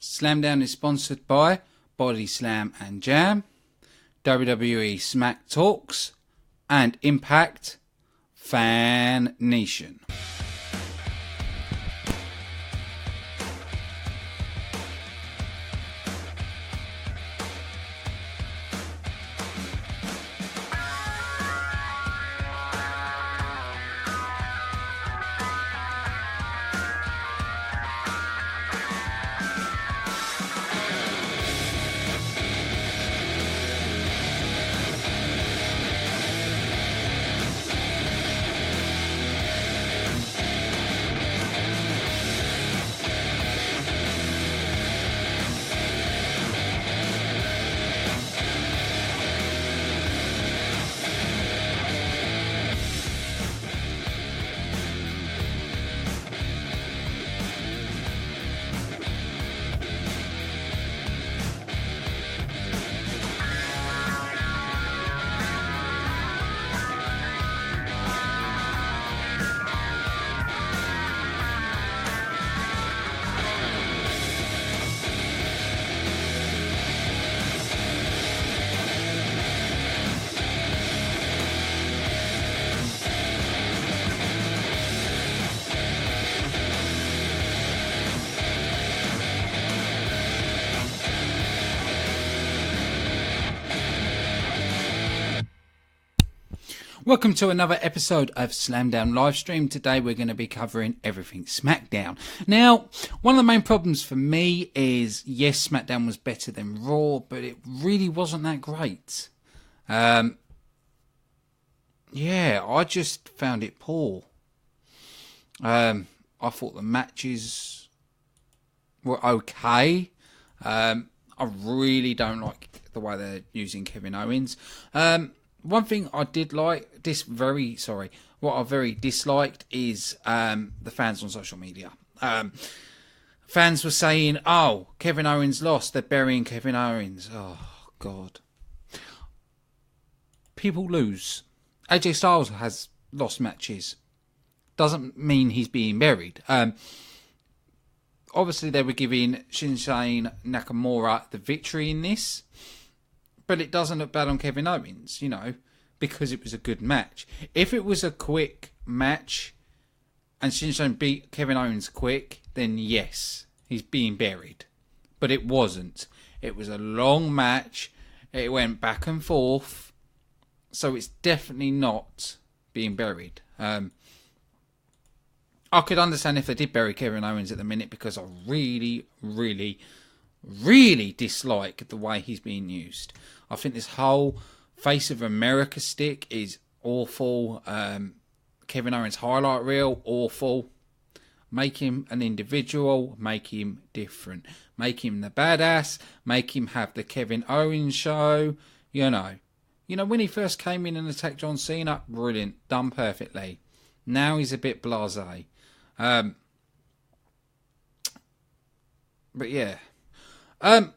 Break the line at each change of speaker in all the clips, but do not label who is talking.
Slamdown is sponsored by BODYSLAM and Jam, WWE SmackTalks, and Impact Fan Nation. Welcome to another episode of Slamdown Livestream. Today we're going to be covering everything SmackDown. Now, one of the main problems for me is, yes, SmackDown was better than Raw, but it really wasn't that great. Yeah, I just found it poor. I thought the matches were okay. I really don't like the way they're using Kevin Owens. One thing I did like, what I very disliked is the fans on social media. Fans were saying, oh, Kevin Owens lost, they're burying Kevin Owens. Oh, God. People lose. AJ Styles has lost matches. Doesn't mean he's being buried. Obviously, they were giving Shinsuke Nakamura the victory in this. But it doesn't look bad on Kevin Owens, you know, because it was a good match. If it was a quick match and Shinsuke beat Kevin Owens quick, then yes, he's being buried. But it wasn't. It was a long match. It went back and forth. So it's definitely not being buried. I could understand if they did bury Kevin Owens at the minute, because I really dislike the way he's being used. I think this whole Face of America stick is awful. Kevin Owens highlight reel, awful. Make him an individual, make him different. Make him the badass, make him have the Kevin Owens show. You know, when he first came in and attacked John Cena, brilliant, done perfectly. Now he's a bit blasé. But yeah.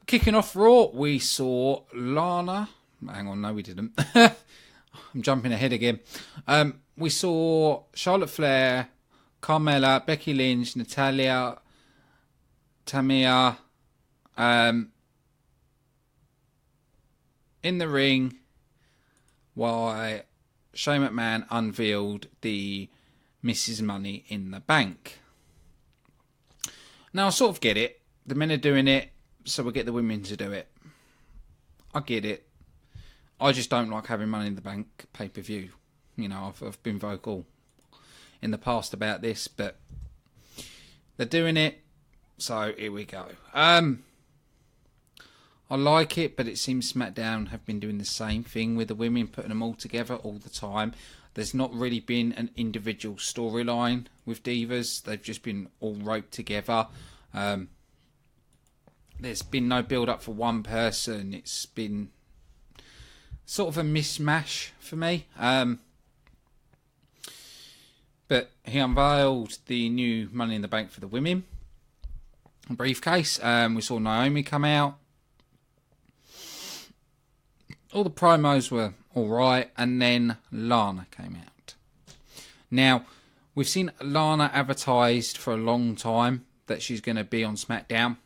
Kicking off Raw, we saw Lana. Hang on, no we didn't. I'm jumping ahead again. We saw Charlotte Flair, Carmella, Becky Lynch, Natalya, Tamina in the ring while Shane McMahon unveiled the Mrs. Money in the Bank. Now, I sort of get it. The men are doing it, so we'll get the women to do it. I get it. I just don't like having Money in the Bank pay-per-view. You know, I've been vocal in the past about this, but they're doing it, so here we go. I like it, but it seems SmackDown have been doing the same thing with the women, putting them all together all the time. There's not really been an individual storyline with Divas. They've just been all roped together. There's been no build-up for one person. It's been sort of a mishmash for me. But he unveiled the new Money in the Bank for the women briefcase. We saw Naomi come out. All the promos were alright, and then Lana came out. Now, we've seen Lana advertised for a long time that she's going to be on SmackDown.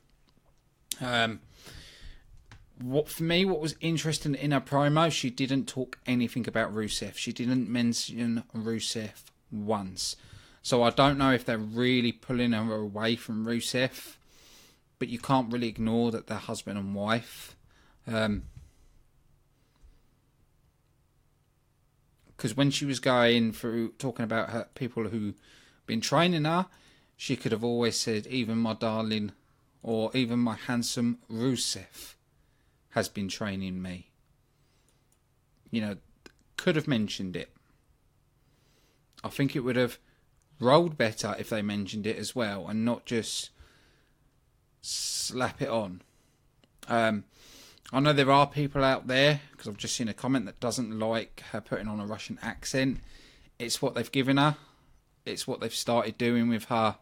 What was interesting in her promo, she didn't talk anything about Rusev. She didn't mention Rusev once. So I don't know if they're really pulling her away from Rusev, but you can't really ignore that they're husband and wife. Because when she was going through talking about her people who been training her, she could have always said, even my darling or even my handsome Rusev has been training me. You know, could have mentioned it. I think it would have rolled better if they mentioned it as well and not just slap it on. I know there are people out there, because I've just seen a comment, that doesn't like her putting on a Russian accent. It's what they've given her. It's what they've started doing with her.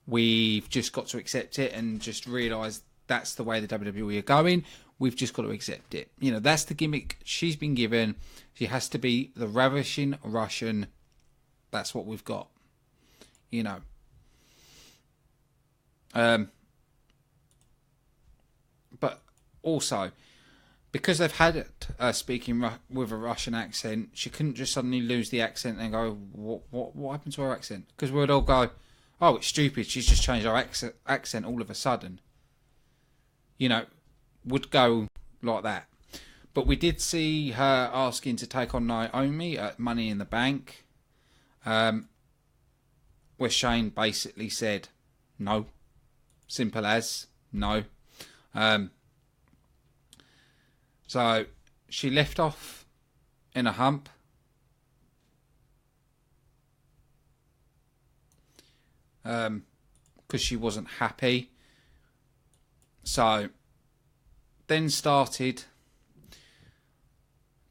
We've just got to accept it and just realise that's the way the WWE are going. We've just got to accept it. You know, that's the gimmick she's been given. She has to be the ravishing Russian. That's what we've got. You know. But also, because they've had it speaking with a Russian accent, she couldn't just suddenly lose the accent and go, what happened to her accent? Because we'd all go, oh, it's stupid. She's just changed her accent all of a sudden. You know, would go like that. But we did see her asking to take on Naomi at Money in the Bank, where Shane basically said no. Simple as no. So she left off in a hump. Because she wasn't happy. So then started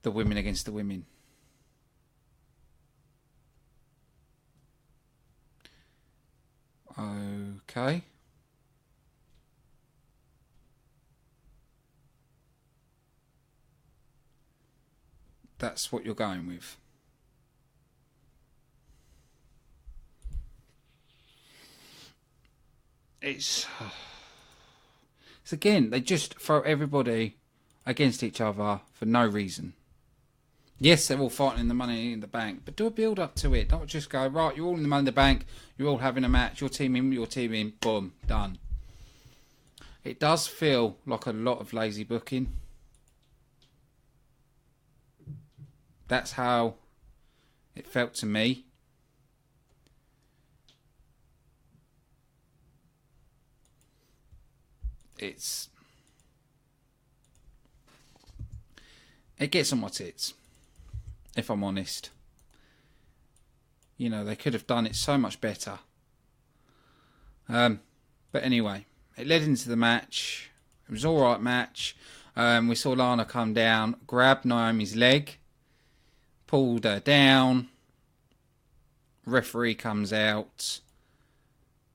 the women against the women. Okay. That's what you're going with. It's again, they just throw everybody against each other for no reason. Yes, they're all fighting in the Money in the Bank, but do a build up to it. Don't just go, right, you're all in the Money in the Bank, you're all having a match, your team in, boom, done. It does feel like a lot of lazy booking. That's how it felt to me. It gets on my tits, if I'm honest. You know, they could have done it so much better. But anyway, it led into the match. It was an alright match. We saw Lana come down, grab Naomi's leg, pulled her down. Referee comes out.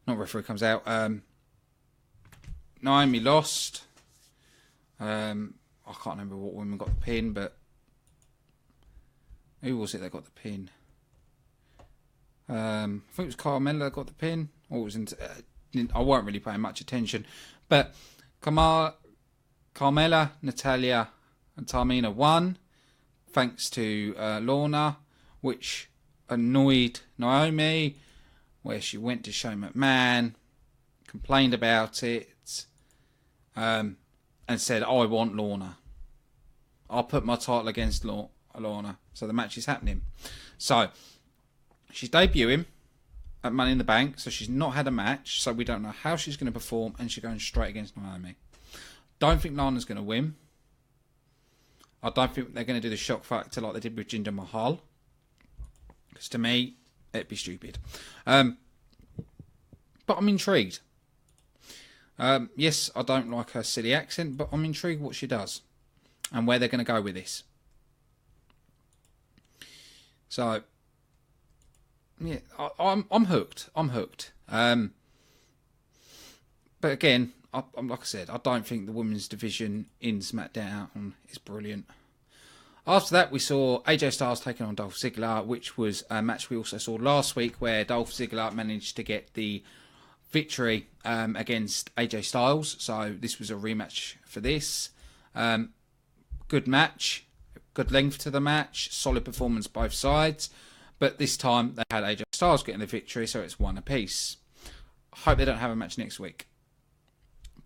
Not referee comes out. Naomi lost. I can't remember what woman got the pin, but who was it that got the pin? I think it was Carmella that got the pin. Or it was I weren't really paying much attention, but Carmella, Natalya, and Tamina won, thanks to Lorna, which annoyed Naomi, where she went to Shane McMahon, complained about it, and said, I want Lorna. I'll put my title against Lorna. So the match is happening. So she's debuting at Money in the Bank, so she's not had a match, so we don't know how she's going to perform, and she's going straight against Naomi. Don't think Lana's going to win. I don't think they're going to do the shock factor like they did with Jinder Mahal, because to me, it'd be stupid. But I'm intrigued. Yes, I don't like her silly accent, but I'm intrigued what she does and where they're going to go with this. So, yeah, I'm hooked. I'm hooked. But again, I'm like I said, I don't think the women's division in SmackDown is brilliant. After that, we saw AJ Styles taking on Dolph Ziggler, which was a match we also saw last week, where Dolph Ziggler managed to get the victory against AJ Styles. So this was a rematch for this. Good match, good length to the match, solid performance both sides. But this time they had AJ Styles getting the victory, so it's one apiece. I hope they don't have a match next week.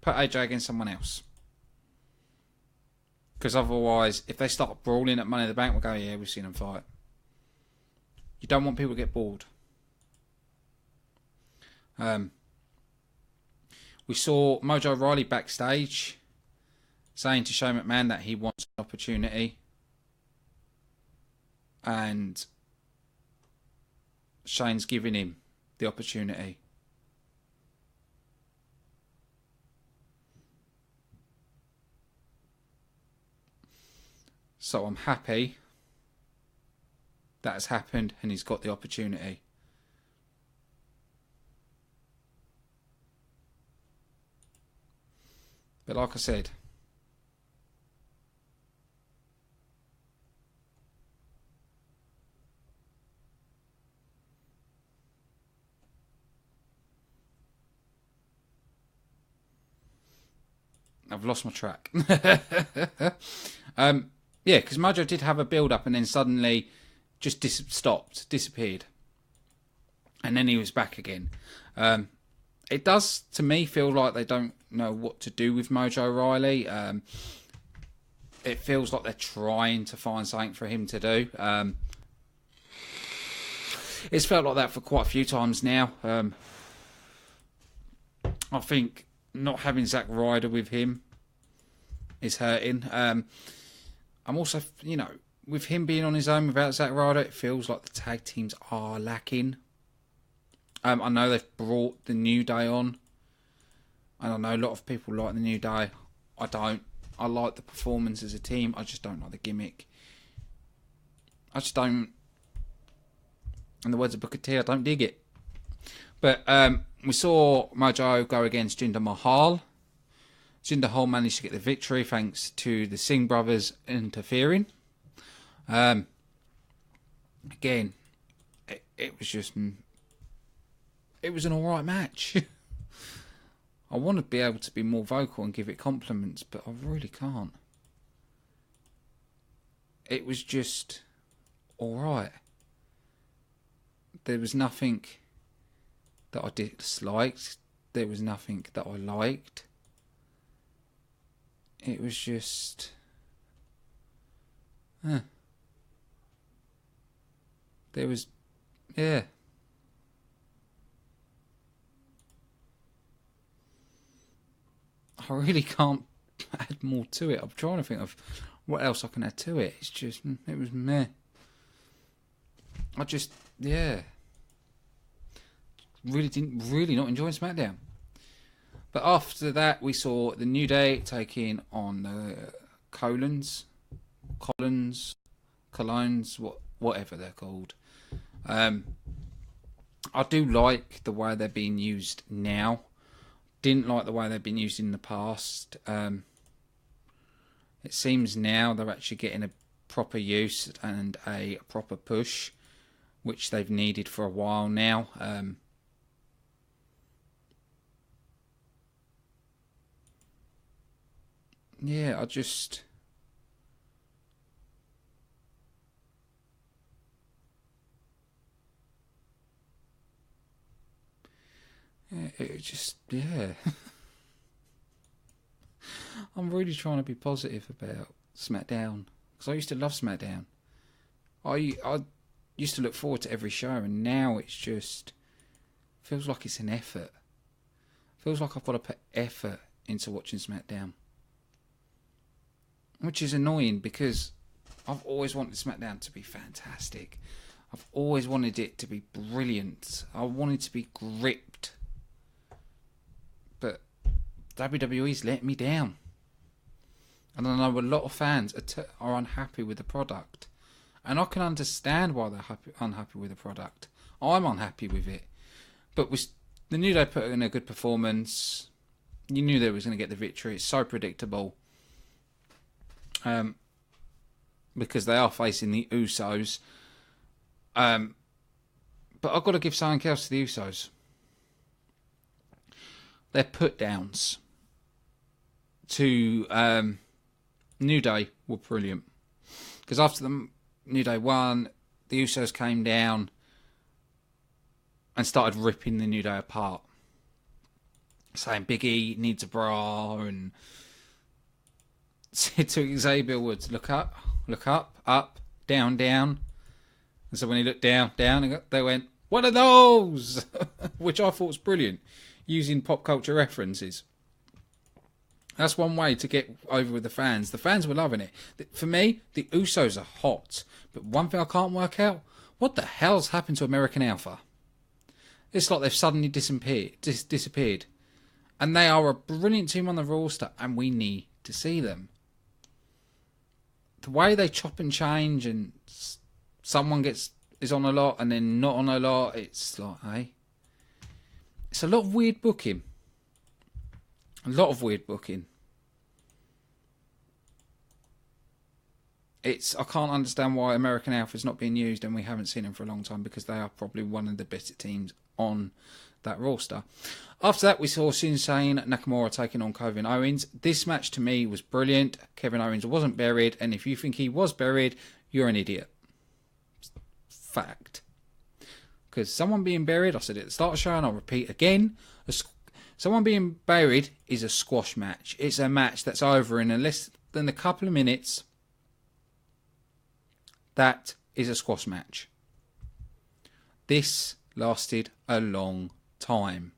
Put AJ against someone else. Because otherwise, if they start brawling at Money in the Bank, we'll go, yeah, we've seen them fight. You don't want people to get bored. We saw Mojo Rawley backstage saying to Shane McMahon that he wants an opportunity. And Shane's giving him the opportunity. So I'm happy that has happened and he's got the opportunity. But like I said, I've lost my track. Yeah, because Mojo did have a build-up and then suddenly just disappeared. And then he was back again. It does, to me, feel like they don't know what to do with Mojo Rawley. It feels like they're trying to find something for him to do. It's felt like that for quite a few times now. I think not having Zack Ryder with him is hurting. I'm also, you know, with him being on his own without Zack Ryder, it feels like the tag teams are lacking. I know they've brought the New Day on. And I know a lot of people like the New Day. I don't. I like the performance as a team. I just don't like the gimmick. I just don't. In the words of Booker T, I don't dig it. But we saw Mojo go against Jinder Mahal. Jinder Mahal managed to get the victory thanks to the Singh brothers interfering. Again, it was just... It was an alright match. I want to be able to be more vocal and give it compliments, but I really can't. It was just alright. There was nothing that I disliked. There was nothing that I liked. It was just... There was... Yeah. I really can't add more to it. I'm trying to think of what else I can add to it. It's just... It was meh. I just... Yeah. Really not enjoying SmackDown. But after that, we saw the New Day taking on the Collins, whatever they're called. I do like the way they're being used now. Didn't like the way they've been used in the past. It seems now they're actually getting a proper use and a proper push, which they've needed for a while now. Yeah, I just... It just... Yeah. I'm really trying to be positive about SmackDown. Because I used to love SmackDown. I used to look forward to every show, and now it's just... Feels like it's an effort. Feels like I've got to put effort into watching SmackDown. Which is annoying because I've always wanted SmackDown to be fantastic. I've always wanted it to be brilliant. I wanted to be gripped. But WWE's let me down. And I know a lot of fans are unhappy with the product. And I can understand why they're unhappy with the product. I'm unhappy with it. But with the New Day put in a good performance. You knew they was going to get the victory. It's so predictable. Because they are facing the Usos. But I've got to give something else to the Usos. their put downs to New Day were brilliant. Because after the New Day won, the Usos came down and started ripping the New Day apart. Saying Big E needs a bra, and said to Xavier Woods, look up, up, down, down. And so when he looked down, they went, what are those? Which I thought was brilliant, using pop culture references. That's one way to get over with the fans. The fans were loving it. For me, the Usos are hot. But one thing I can't work out, what the hell's happened to American Alpha? It's like they've suddenly disappeared. And they are a brilliant team on the roster, and we need to see them. The way they chop and change, and someone is on a lot and then not on a lot, it's like, hey. It's a lot of weird booking. A lot of weird booking. I can't understand why American Alpha is not being used and we haven't seen them for a long time, because they are probably one of the better teams on that roster. After that, we saw Shinsuke Nakamura taking on Kevin Owens. This match to me was brilliant. Kevin Owens wasn't buried, and if you think he was buried, you're an idiot. Fact. Because someone being buried, I said it at the start of the show and I'll repeat again, someone being buried is a squash match. It's a match that's over in less than a couple of minutes. That is a squash match. This lasted a long time.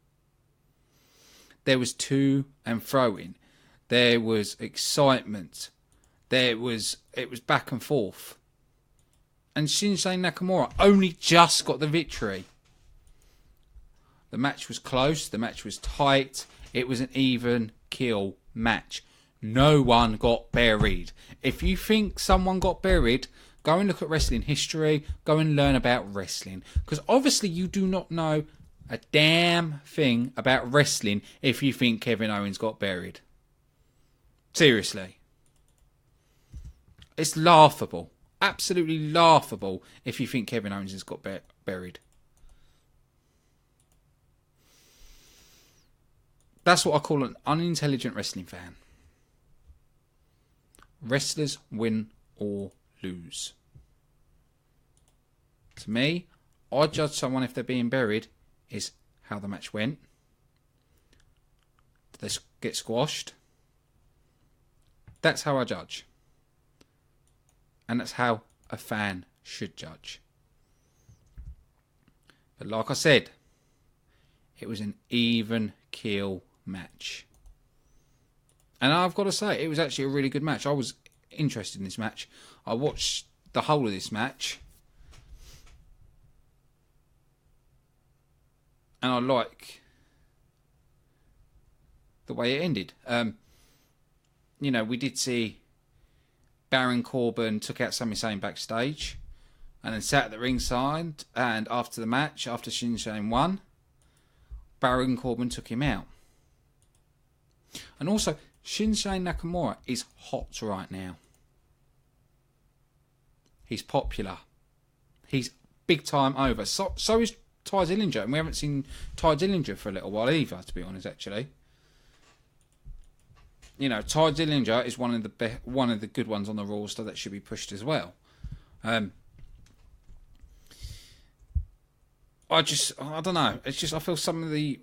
There was to and fro-in. There was excitement. It was back and forth. And Shinsuke Nakamura only just got the victory. The match was close. The match was tight. It was an even kill match. No one got buried. If you think someone got buried, go and look at wrestling history. Go and learn about wrestling. Because obviously you do not know a damn thing about wrestling if you think Kevin Owens got buried. Seriously. It's laughable. Absolutely laughable if you think Kevin Owens has got buried. That's what I call an unintelligent wrestling fan. Wrestlers win or lose. To me, I judge someone if they're being buried is how the match went. Did they get squashed? That's how I judge. And that's how a fan should judge. But like I said, it was an even keel match. And I've got to say, it was actually a really good match. I was interested in this match. I watched the whole of this match. And I like the way it ended. We did see Baron Corbin took out Sami Zayn backstage and then sat at the ringside, and after the match, after Shinsuke won, Baron Corbin took him out. And also, Shinsuke Nakamura is hot right now. He's popular. He's big time over. So is Ty Dillinger, and we haven't seen Ty Dillinger for a little while either, to be honest, actually. Ty Dillinger is one of the good ones on the roster that should be pushed as well. I don't know. It's just I feel some of the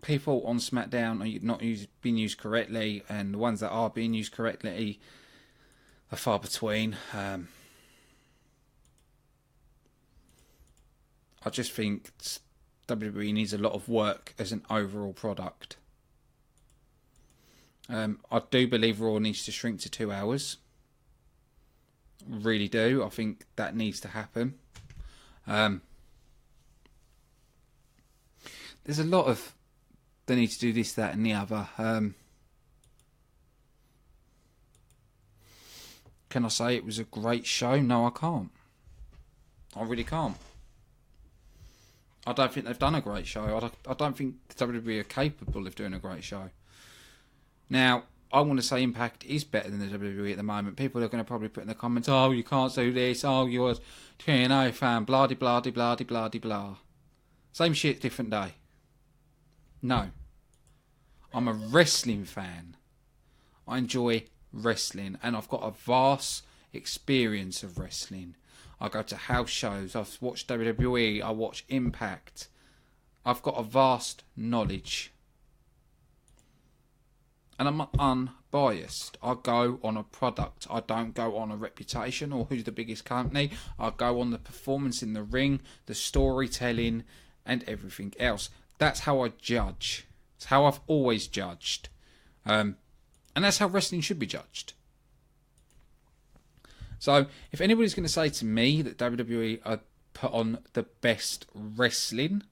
people on SmackDown are not being used correctly, and the ones that are being used correctly are far between. I just think WWE needs a lot of work as an overall product. I do believe Raw needs to shrink to 2 hours. Really do. I think that needs to happen. There's a lot of they need to do this, that and the other. Can I say it was a great show? No, I can't. I really can't. I don't think they've done a great show. I don't think WWE are capable of doing a great show. Now, I want to say Impact is better than the WWE at the moment. People are going to probably put in the comments, oh, you can't do this, oh, you're a TNA fan, blah-de, blah-de, blah-de, blah-de, blah. Same shit, different day. No, I'm a wrestling fan. I enjoy wrestling, and I've got a vast experience of wrestling. I go to house shows. I've watched WWE. I watch Impact. I've got a vast knowledge. And I'm unbiased. I go on a product. I don't go on a reputation or who's the biggest company. I go on the performance in the ring, the storytelling, and everything else. That's how I judge. It's how I've always judged. And that's how wrestling should be judged. So, if anybody's going to say to me that WWE are put on the best wrestling,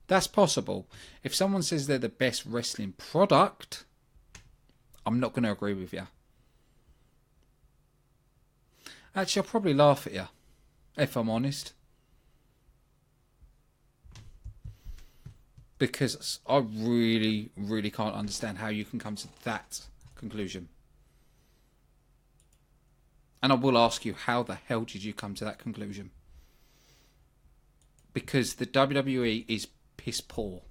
that's possible. If someone says they're the best wrestling product, I'm not going to agree with you. Actually, I'll probably laugh at you, if I'm honest. Because I really, really can't understand how you can come to that conclusion. And I will ask you, how the hell did you come to that conclusion? Because the WWE is piss poor.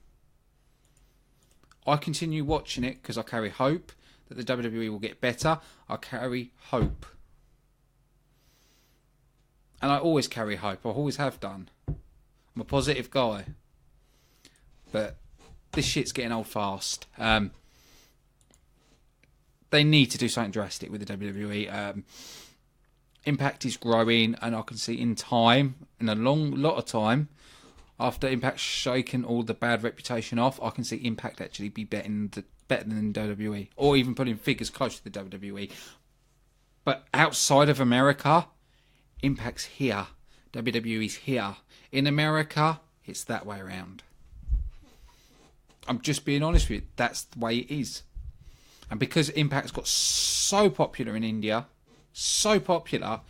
I continue watching it because I carry hope that the WWE will get better. I carry hope. And I always carry hope. I always have done. I'm a positive guy. But this shit's getting old fast. They need to do something drastic with the WWE. Impact is growing, and I can see in time, in a lot of time, after Impact's shaken all the bad reputation off, I can see Impact actually be better than WWE, or even putting figures close to the WWE. But outside of America, Impact's here, WWE's here. In America, it's that way around. I'm just being honest with you. That's the way it is. And because Impact's got so popular in India, so popular,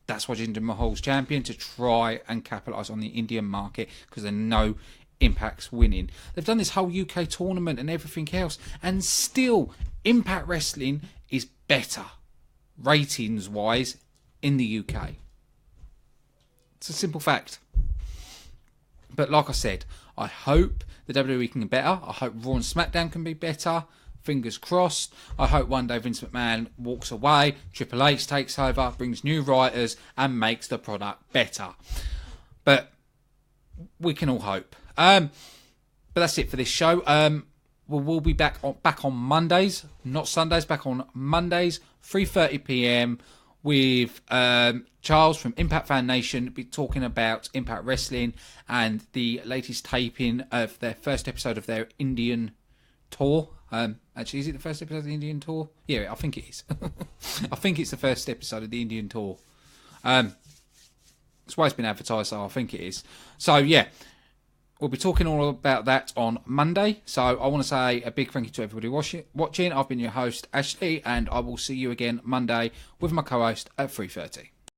that's why Jinder Mahal's champion, to try and capitalise on the Indian market, because they know Impact's winning. They've done this whole UK tournament and everything else, and still Impact Wrestling is better, ratings-wise, in the UK. It's a simple fact. But like I said, I hope the WWE can get better. I hope Raw and SmackDown can be better. Fingers crossed. I hope one day Vince McMahon walks away, Triple H takes over, brings new writers, and makes the product better. But we can all hope. But that's it for this show. We'll be back on Mondays, not Sundays. Back on Mondays, 3:30 p.m. with Charles from Impact Fan Nation. Be talking about Impact Wrestling and the latest taping of their first episode of their Indian tour. Actually, is it the first episode of the Indian tour? Yeah, I think it is. I think it's the first episode of the Indian tour. It's why it's been advertised, so I think it is. So, yeah, we'll be talking all about that on Monday. So, I want to say a big thank you to everybody watching. I've been your host, Ashley, and I will see you again Monday with my co-host at 3:30.